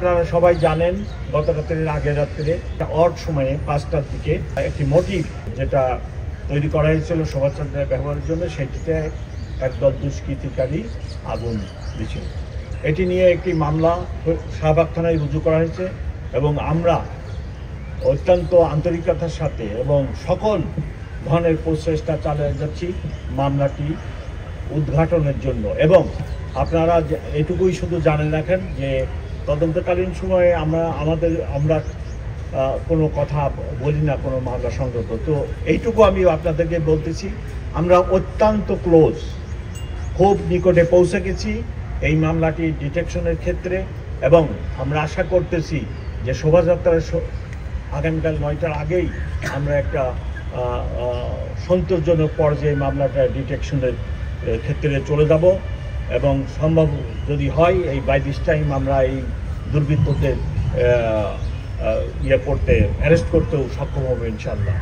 আপনারা সবাই জানেন গত রাত্রের আগের রাত্রে অড সময়ে 5টার দিকে একটি মোটিভ যেটা তৈরি করা হয়েছিল শোভাযাত্রায় ব্যবহারের জন্য, সেটিতে একদল দুষ্কৃতিকারী আগুন দিয়েছিল। এটি নিয়ে একটি মামলা শাহবাগ থানায় রুজু করা হয়েছে এবং আমরা অত্যন্ত আন্তরিকতার সাথে এবং সকল ধরনের প্রচেষ্টা চালিয়ে যাচ্ছি মামলাটি উদ্ঘাটনের জন্য। এবং আপনারা এটুকুই শুধু জানেন রাখেন যে তদন্তকালীন সময়ে আমরা কোনো কথা বলি না কোনো মামলা সংক্রান্ত। তো এইটুকু আমি আপনাদেরকে বলতেছি, আমরা অত্যন্ত ক্লোজ, খুব নিকটে পৌঁছে গেছি এই মামলাটি ডিটেকশনের ক্ষেত্রে। এবং আমরা আশা করতেছি যে শোভাযাত্রার আগামীকাল 9টার আগেই আমরা একটা সন্তোষজনক পর্যায়ে মামলাটা ডিটেকশনের ক্ষেত্রে চলে যাব এবং সম্ভব যদি হয় এই বাই দিস টাইম আমরা এই দুর্বৃত্তদের অ্যারেস্ট করতেও সক্ষম হবো ইনশাআল্লাহ।